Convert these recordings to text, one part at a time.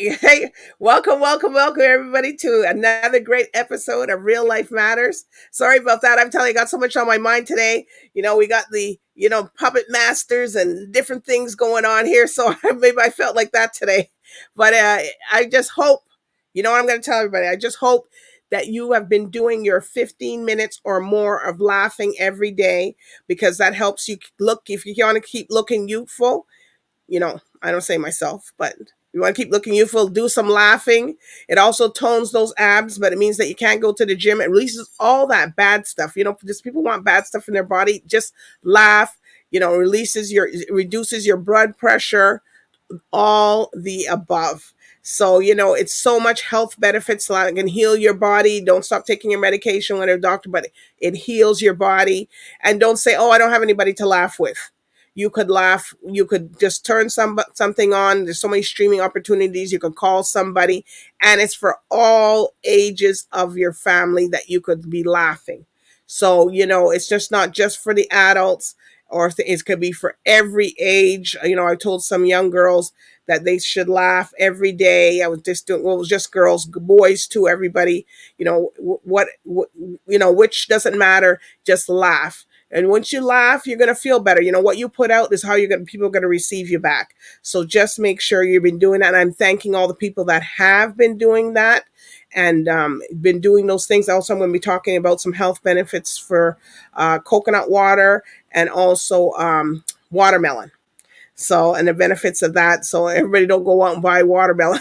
Hey, welcome, everybody, to another great episode of Real Life Matters. Sorry about that. I'm telling you, I got so much on my mind today. We got the, puppet masters and different things going on here. So maybe I felt like that today. But I just hope, what I'm going to tell everybody? I just hope that you have been doing your 15 minutes or more of laughing every day, because that helps you look, if you want to keep looking youthful. I don't say myself, but you want to keep looking youthful, do some laughing. It also tones those abs, but it means that you can't go to the gym. It releases all that bad stuff. Just people want bad stuff in their body. Just laugh, reduces your blood pressure, all the above. So, it's so much health benefits. It can heal your body. Don't stop taking your medication when a doctor, but it heals your body. And don't say, oh, I don't have anybody to laugh with. You could laugh. You could just turn something on. There's so many streaming opportunities. You could call somebody, and it's for all ages of your family that you could be laughing. So, it's just not just for the adults, or it could be for every age. I told some young girls that they should laugh every day. I was just doing, well, it was just girls, boys too, everybody, which doesn't matter, just laugh. And once you laugh, you're going to feel better. What you put out is how people are going to receive you back. So just make sure you've been doing that. And I'm thanking all the people that have been doing that and been doing those things. Also, I'm going to be talking about some health benefits for coconut water and also watermelon. So, and the benefits of that. So everybody don't go out and buy watermelon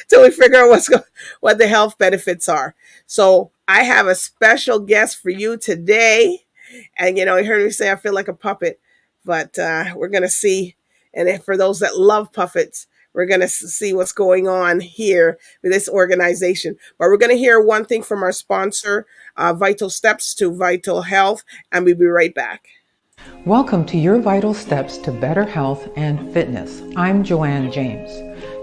till we figure out what the health benefits are. So I have a special guest for you today. And, you heard me say I feel like a puppet, but we're going to see. And if, for those that love puppets, we're going to see what's going on here with this organization. But we're going to hear one thing from our sponsor, Vital Steps to Vital Health, and we'll be right back. Welcome to your Vital Steps to Better Health and Fitness. I'm Joanne James.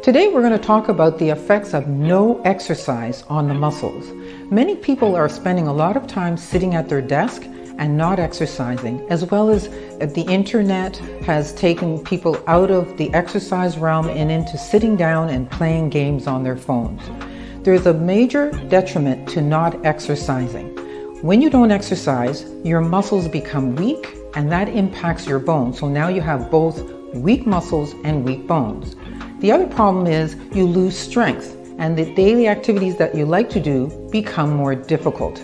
Today we're going to talk about the effects of no exercise on the muscles. Many people are spending a lot of time sitting at their desk and not exercising, as well as the internet has taken people out of the exercise realm and into sitting down and playing games on their phones. There's a major detriment to not exercising. When you don't exercise, your muscles become weak, and that impacts your bones. So now you have both weak muscles and weak bones. The other problem is you lose strength, and the daily activities that you like to do become more difficult.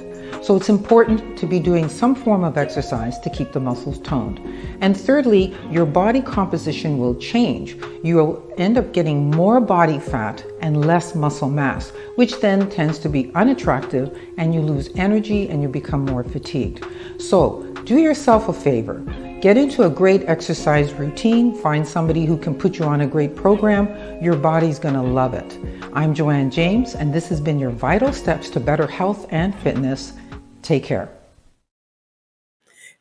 So it's important to be doing some form of exercise to keep the muscles toned. And thirdly, your body composition will change. You will end up getting more body fat and less muscle mass, which then tends to be unattractive, and you lose energy and you become more fatigued. So do yourself a favor. Get into a great exercise routine. Find somebody who can put you on a great program. Your body's going to love it. I'm Joanne James, and this has been your Vital Steps to Better Health and Fitness. Take care.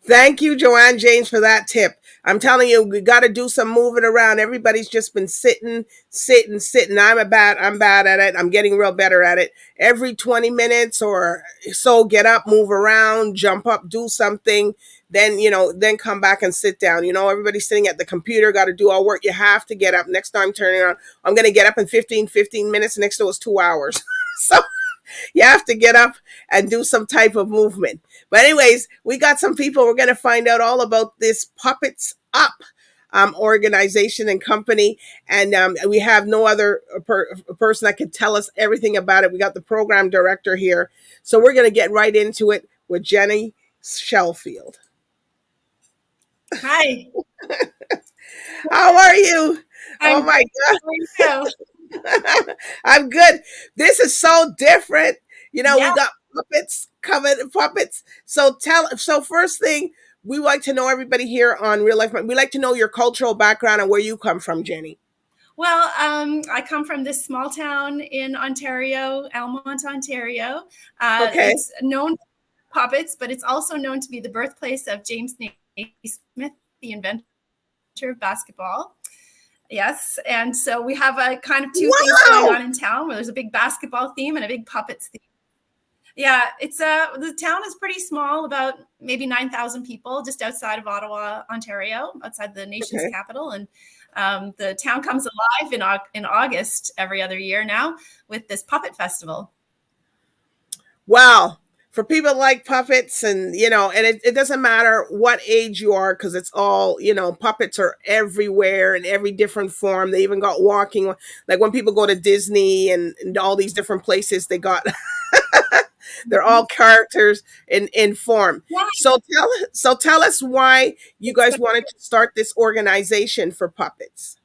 Thank you, Joanne James, for that tip. I'm telling you, we got to do some moving around. Everybody's just been sitting. I'm bad at it. I'm getting real better at it. Every 20 minutes or so, get up, move around, jump up, do something. Then, then come back and sit down. Everybody's sitting at the computer, got to do all work. You have to get up. Next time, turning around, I'm going to get up in 15 minutes. Next to it was 2 hours. So you have to get up and do some type of movement. But anyways, we got some people. We're going to find out all about this Puppets Up organization and company. And we have no other person that can tell us everything about it. We got the program director here. So we're going to get right into it with Jenny Sheffield. Hi. How are you? Oh my God. I'm good. This is so different. We got puppets. So first thing, we like to know everybody here on Real Life. We like to know your cultural background and where you come from, Jenny. Well, I come from this small town in Ontario, Almont, Ontario. Okay. It's known for puppets, but it's also known to be the birthplace of James Naismith, the inventor of basketball. Yes, and so we have a kind of two things going on in town, where there's a big basketball theme and a big puppets theme. Yeah, it's the town is pretty small, about maybe 9,000 people, just outside of Ottawa, Ontario, outside the nation's capital. And The town comes alive in August every other year now with this puppet festival. Wow. For people like puppets, and and it doesn't matter what age you are, because it's all, puppets are everywhere in every different form. They even got walking, like when people go to Disney and all these different places, they got they're all characters in form. Yeah. So tell us why you guys wanted to start this organization for puppets.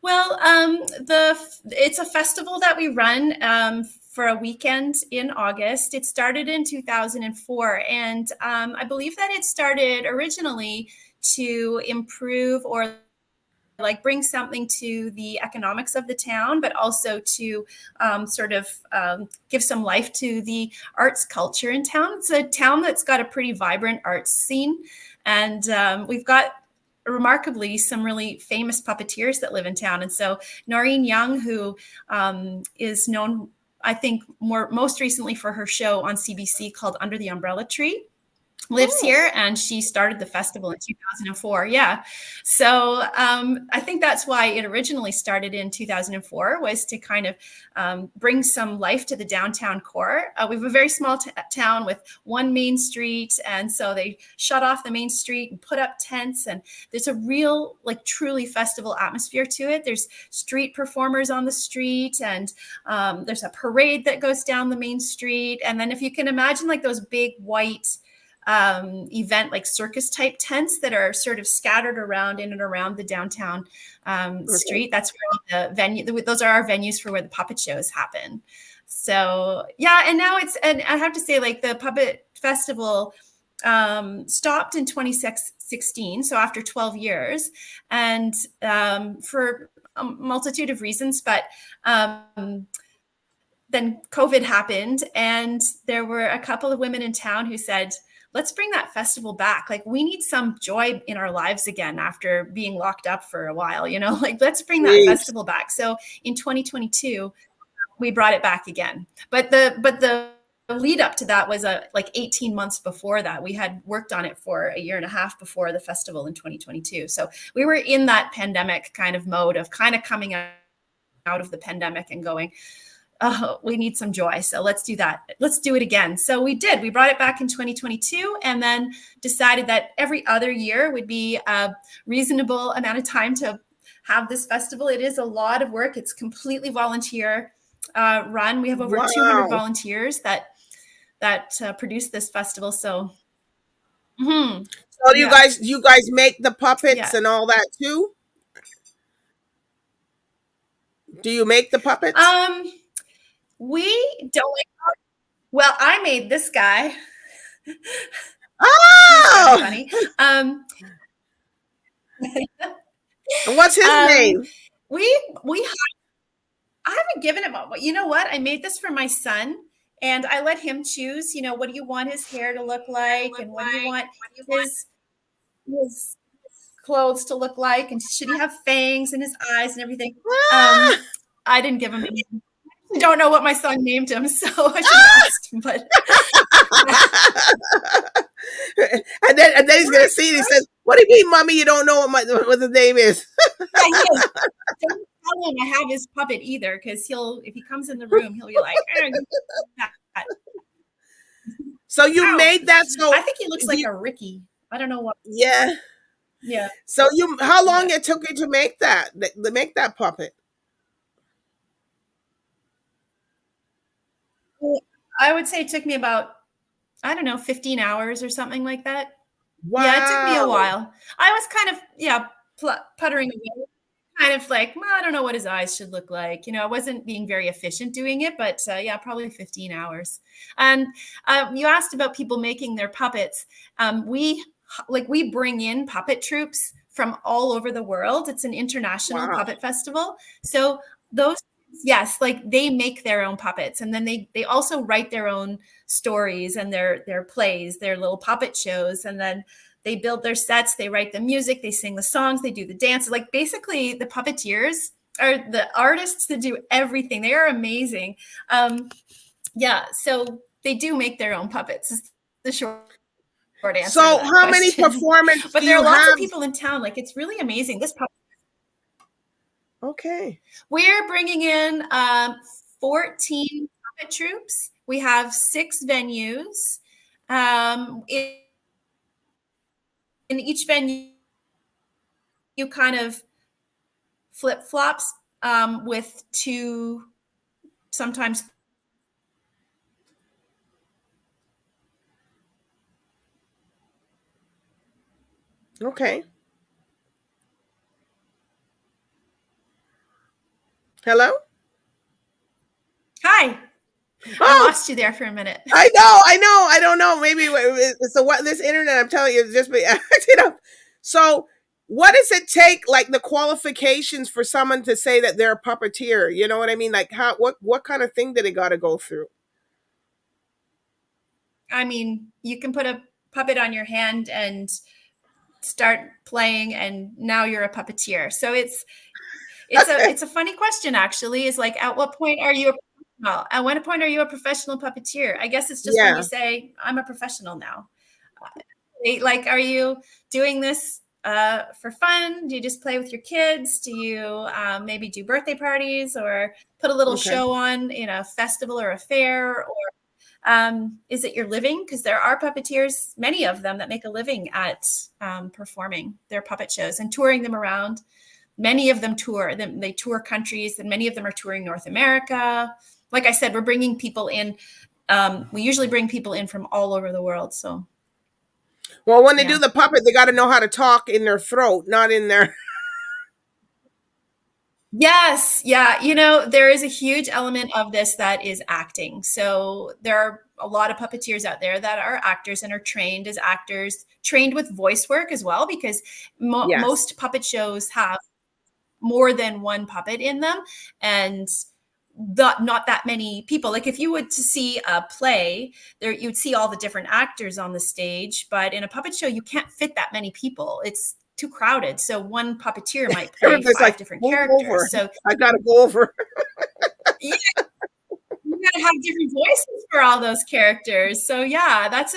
Well, it's a festival that we run for a weekend in August. It started in 2004, and I believe that it started originally to improve or like bring something to the economics of the town, but also to give some life to the arts culture in town. It's a town that's got a pretty vibrant arts scene, and we've got remarkably some really famous puppeteers that live in town. And so Noreen Young, who is known, I think, most recently for her show on CBC called Under the Umbrella Tree, lives here, and she started the festival in 2004. Yeah. So I think that's why it originally started in 2004, was to kind of bring some life to the downtown core. We have a very small town with one main street. And so they shut off the main street and put up tents. And there's a real, like, truly festival atmosphere to it. There's street performers on the street, and there's a parade that goes down the main street. And then if you can imagine, like, those big white event, like circus type tents that are sort of scattered around in and around the downtown street. That's where the venue, those are our venues for where the puppet shows happen. So yeah, and now and I have to say, like, the puppet festival stopped in 2016, so after 12 years, and for a multitude of reasons, but then COVID happened, and there were a couple of women in town who said, let's bring that festival back. Like, we need some joy in our lives again after being locked up for a while, like, let's bring that festival back. So in 2022, we brought it back again. But the lead up to that was like 18 months before that. We had worked on it for a year and a half before the festival in 2022. So we were in that pandemic kind of mode of kind of coming out of the pandemic and going, oh, we need some joy. So let's do that. Let's do it again. So we did. We brought it back in 2022, and then decided that every other year would be a reasonable amount of time to have this festival. It is a lot of work. It's completely volunteer run. We have over 200 volunteers that produce this festival. So, so you guys make the puppets and all that too? Do you make the puppets? We don't. Well, I made this guy. Oh, funny. And what's his name? I haven't given him up. You know what? I made this for my son, and I let him choose. What do you want his hair to look like, and what do you want his clothes to look like, and should he have fangs in his eyes and everything? I didn't give him a name. I don't know what my son named him, so I should have asked him, but and then he's gonna see it. He says, "What do you mean, Mommy? You don't know what the name is?" Yeah, he is. Don't tell him I have his puppet either, because if he comes in the room, he'll be like, that. So you made that? So I think he looks like a Ricky. I don't know what. Yeah. Yeah. So how long it took you to make that puppet? I would say it took me about, 15 hours or something like that. Wow. Yeah, it took me a while. I was kind of, puttering away, kind of like, well, I don't know what his eyes should look like. I wasn't being very efficient doing it, but probably 15 hours. And you asked about people making their puppets. We bring in puppet troops from all over the world. It's an international puppet festival. So those, yes, like, they make their own puppets, and then they also write their own stories and their plays, their little puppet shows, and then they build their sets, they write the music, they sing the songs, they do the dances. Like, basically, the puppeteers are the artists that do everything. They are amazing. So they do make their own puppets, is the short short answer to So that how many question. performance But do there you are lots have? of people in town. Like, it's really amazing. Okay. We're bringing in 14 puppet troops. We have 6 venues. In each venue, you kind of flip-flops with 2, sometimes. Okay. Hello? Hi, I Oh, lost you there for a minute. I know, I know. I don't know. Maybe it's the what this internet. I'm telling you, it's just be acting up. So, what does it take? Like the qualifications for someone to say that they're a puppeteer. You know what I mean? Like how? What kind of thing did they got to go through? I mean, you can put a puppet on your hand and start playing, and now you're a puppeteer. So it's a funny question, actually. Is like, at what point are you a professional? At what point are you a professional puppeteer? I guess it's just when you Yeah. say, I'm a professional now. Like, are you doing this for fun? Do you just play with your kids? Do you maybe do birthday parties or put a little Okay. show on in a festival or a fair? Or is it your living? Because there are puppeteers, many of them, that make a living at performing their puppet shows and touring them around. Many of them tour. They tour countries, and many of them are touring North America. Like I said, we're bringing people in. We usually bring people in from all over the world. So, Well, when they do yeah. the puppet, they got to know how to talk in their throat, not in their. Yes. Yeah. There is a huge element of this that is acting. So there are a lot of puppeteers out there that are actors and are trained as actors, trained with voice work as well, because Yes. most puppet shows have more than one puppet in them, and not that many people. Like, if you would to see a play there, you'd see all the different actors on the stage, but in a puppet show you can't fit that many people. It's too crowded. So one puppeteer might play Everybody's 5 like, different move characters. over. So I got to go over. yeah, you gotta have different voices for all those characters. So yeah, that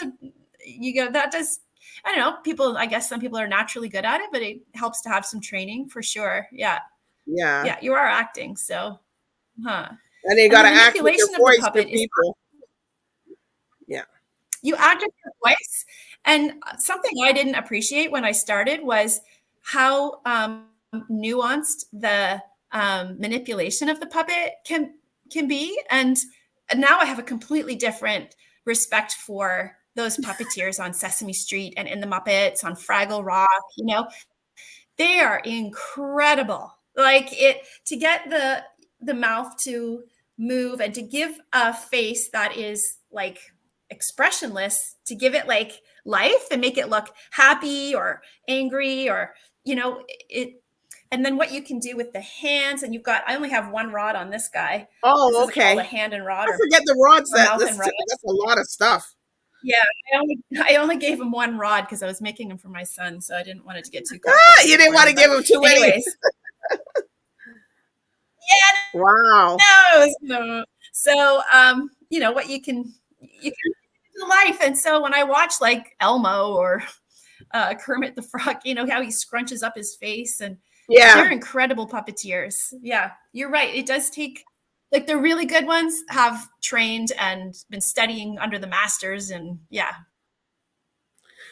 does, I don't know, people, I guess some people are naturally good at it, but it helps to have some training for sure. Yeah. Yeah. Yeah, you are acting. So, huh. And you And got the to act with your manipulation of the voice for puppet is, people. Yeah. you act with your voice. And something I didn't appreciate when I started was how nuanced the manipulation of the puppet can be. And now I have a completely different respect for those puppeteers on Sesame Street and in the Muppets, on Fraggle Rock. They are incredible. Like, to get the mouth to move and to give a face that is like expressionless, to give it like life and make it look happy or angry, or it. And then what you can do with the hands, and I only have one rod on this guy. This Oh, is called a okay. hand and rod, I forget the rods. or mouth and rod. That's a lot of stuff. Yeah, I only gave him one rod because I was making him for my son, so I didn't want it to get too Ah, you complicated didn't for want him. to give But him too many. anyways, yeah, Wow. no. So, what you can do life. And so when I watch like Elmo or Kermit the Frog, how he scrunches up his face, and Yeah. they're incredible puppeteers. Yeah, you're right. It does take, like, the really good ones have trained and been studying under the masters, and yeah,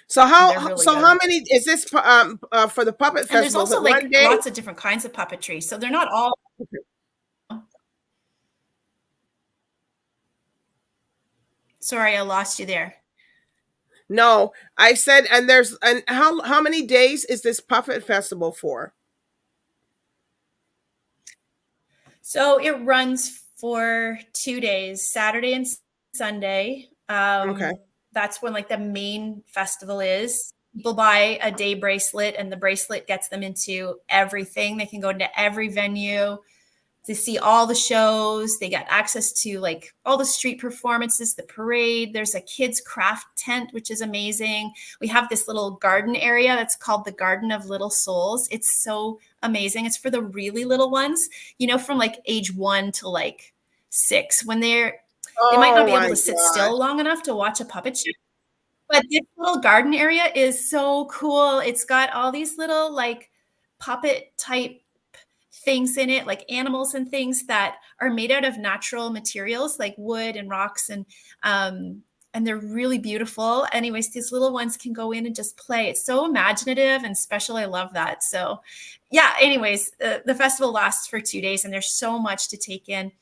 So and they're really how good. many is this for the puppet And there's festival? Is also it one like day? lots of different kinds of puppetry. So they're not all. Sorry, I lost you there. No, I said, and how many days is this puppet festival for? So it runs for 2 days, Saturday and Sunday. Okay. That's when like the main festival is. People buy a day bracelet, and the bracelet gets them into everything. They can go into every venue to see all the shows. They get access to like all the street performances, the parade. There's a kids craft tent, which is amazing. We have this little garden area that's called the Garden of Little Souls. It's so amazing. It's for the really little ones, from like age 1 to like 6, when they might not Oh be able my to sit god. still long enough to watch a puppet show. But this little garden area is so cool. It's got all these little like puppet type things in it, like animals and things that are made out of natural materials like wood and rocks, and they're really beautiful. Anyways, these little ones can go in and just play. It's so imaginative and special. I love that. So yeah, anyways, the festival lasts for 2 days and there's so much to take in.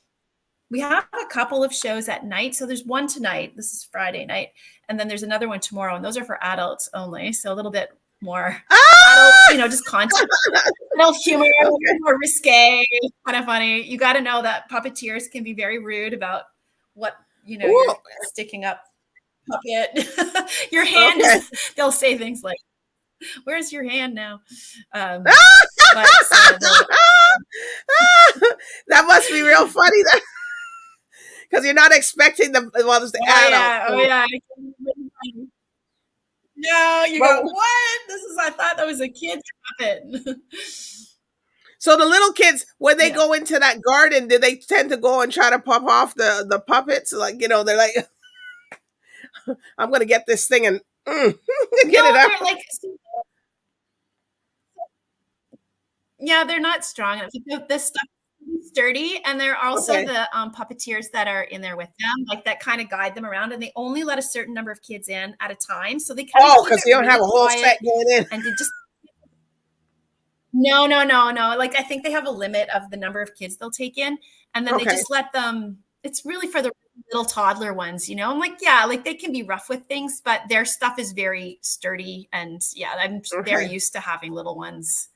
We have a couple of shows at night. So there's one tonight. This is Friday night. And then there's another one tomorrow. And those are for adults only. So a little bit more adult, just content, adult humor, more risque, kind of funny. You got to know that puppeteers can be very rude about what, you're sticking up puppet. Your hand, they'll say things like, where's your hand now? But, that must be real funny. Because you're not expecting the adult. Yeah. Oh, yeah. No, you go, what? I thought that was a kid's puppet. So the little kids, when they go into that garden, do they tend to go and try to pop off the puppets? Like, they're like, I'm going to get this thing and get it out. They're like, yeah, they're not strong enough. This stuff is sturdy, and they're also the puppeteers that are in there with them, like that kind of guide them around, and they only let a certain number of kids in at a time, so they kind of because they don't have a whole set going in, and they just no. Like I think they have a limit of the number of kids they'll take in, and then they just let them. It's really for the little toddler ones, I'm like, yeah, like they can be rough with things, but their stuff is very sturdy, and they're used to having little ones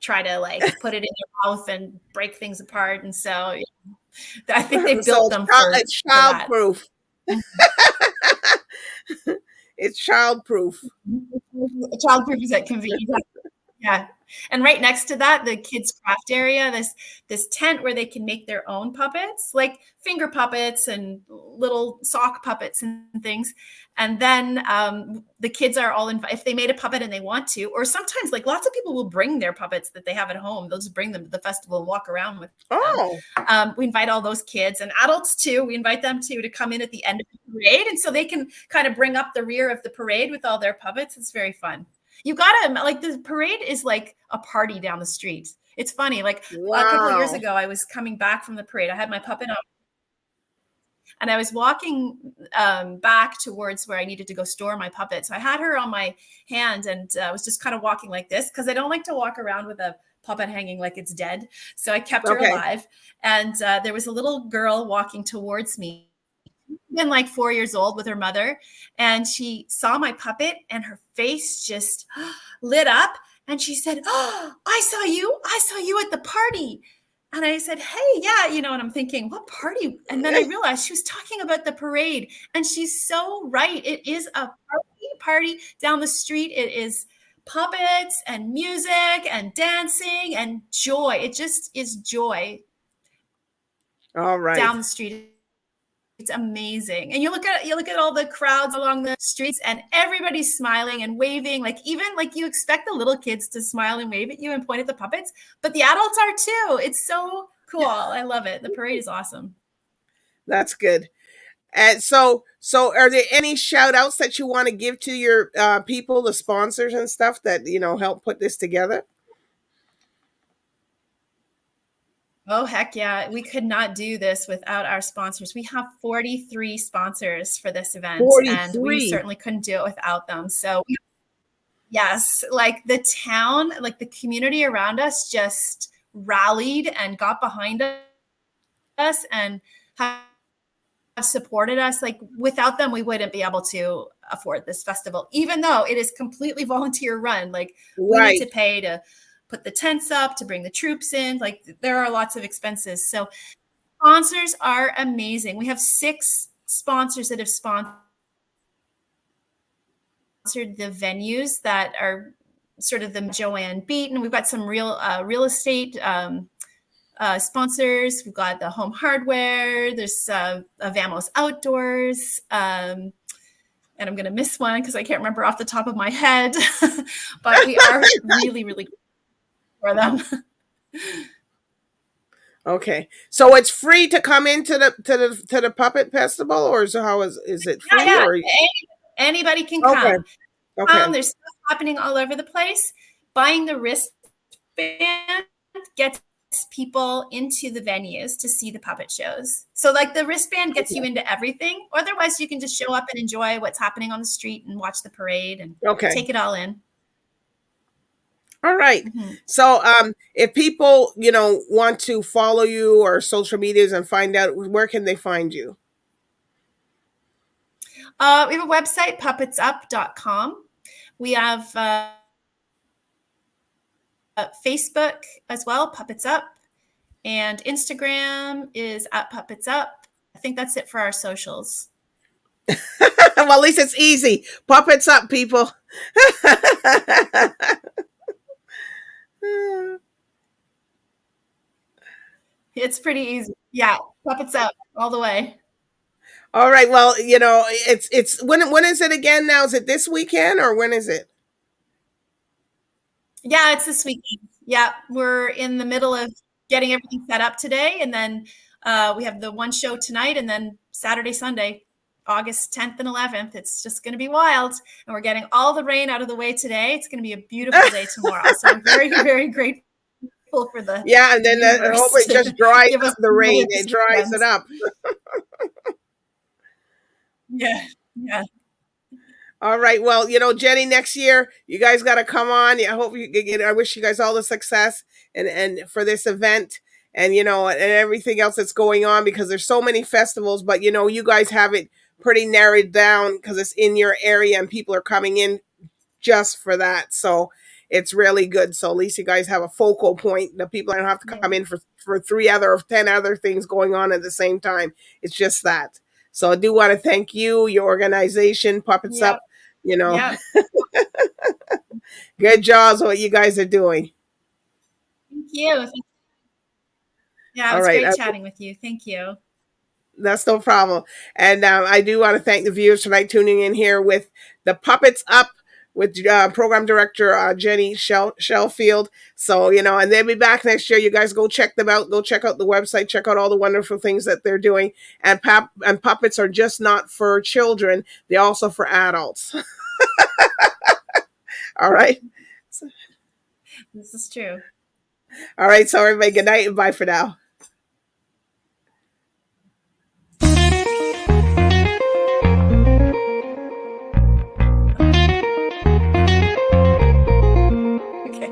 try to like put it in their mouth and break things apart. And so I think they built them for it's childproof. It's childproof. Childproof as it can be. Yeah. And right next to that, the kids' craft area, this tent where they can make their own puppets, like finger puppets and little sock puppets and things. And then the kids are all if they made a puppet and they want to, or sometimes like lots of people will bring their puppets that they have at home. They'll just bring them to the festival and walk around with them. We invite all those kids and adults too. We invite them to come in at the end of the parade. And so they can kind of bring up the rear of the parade with all their puppets. It's very fun. You gotta like the parade is like a party down the street. It's funny. Like a couple of years ago, I was coming back from the parade. I had my puppet on, and I was walking back towards where I needed to go store my puppet. So I had her on my hand, and I was just kind of walking like this because I don't like to walk around with a puppet hanging like it's dead. So I kept her alive, and there was a little girl walking towards me. Been like 4 years old with her mother, and she saw my puppet and her face just lit up, and she said, "Oh, I saw you at the party." And I said, "Hey, yeah, and I'm thinking, what party?" And then I realized she was talking about the parade, and she's so right. It is a party down the street. It is puppets and music and dancing and joy. It just is joy. All right. Down the street. It's amazing. And you look at all the crowds along the streets, and everybody's smiling and waving. Like even like you expect the little kids to smile and wave at you and point at the puppets, but the adults are too. It's so cool. I love it. The parade is awesome. That's good. And so are there any shout outs that you want to give to your people, the sponsors and stuff that, help put this together? Oh, heck yeah. We could not do this without our sponsors. We have 43 sponsors for this event, 43. And we certainly couldn't do it without them. So yes, like the town, like the community around us just rallied and got behind us and have supported us. Like without them, we wouldn't be able to afford this festival, even though it is completely volunteer run. Like we need to pay to put the tents up, to bring the troops in. Like there are lots of expenses. So sponsors are amazing. We have 6 sponsors that have sponsored the venues that are sort of the Joanne Beaton. We've got some real estate sponsors. We've got the Home Hardware. There's Vamos Outdoors. And I'm going to miss one because I can't remember off the top of my head. But we are really, really for them. Okay, so it's free to come into the puppet festival, or how is it free? Yeah. Or? Anybody can Okay. come. Okay. There's stuff happening all over the place. Buying the wristband gets people into the venues to see the puppet shows. So like the wristband gets you into everything. Otherwise, you can just show up and enjoy what's happening on the street and watch the parade and take it all in. All right. So if people, want to follow you or social medias and find out, where can they find you? We have a website, puppetsup.com. We have Facebook as well, Puppets Up. And Instagram is at Puppets Up. I think that's it for our socials. Well, at least it's easy. Puppets Up, people. It's pretty easy. Yeah, Puppets Up all the way. All right. Well, it's when is it again now? Is it this weekend or when is it? Yeah, it's this weekend. Yeah, we're in the middle of getting everything set up today. And then we have the one show tonight and then Saturday, Sunday, August 10th and 11th. It's just going to be wild. And we're getting all the rain out of the way today. It's going to be a beautiful day tomorrow. So I'm very, very grateful for the and then hope it just dries up the rain. It dries it up. Yeah. All right. Well, Jenny, next year you guys got to come on. I hope I wish you guys all the success and for this event and and everything else that's going on, because there's so many festivals, but you guys have it pretty narrowed down because it's in your area and people are coming in just for that. So it's really good. So at least you guys have a focal point. The people don't have to come in for 3 other or 10 other things going on at the same time. It's just that. So I do want to thank you, your organization, Puppets Up. Good job what you guys are doing. Thank you. Yeah, it was great chatting with you. Thank you. That's no problem. And I do want to thank the viewers tonight tuning in here with the Puppets Up with program director Jenny Sheffield. So, and they'll be back next year. You guys go check them out. Go check out the website. Check out all the wonderful things that they're doing. And puppets are just not for children. They're also for adults. All right. This is true. All right. So everybody, good night and bye for now. Okay.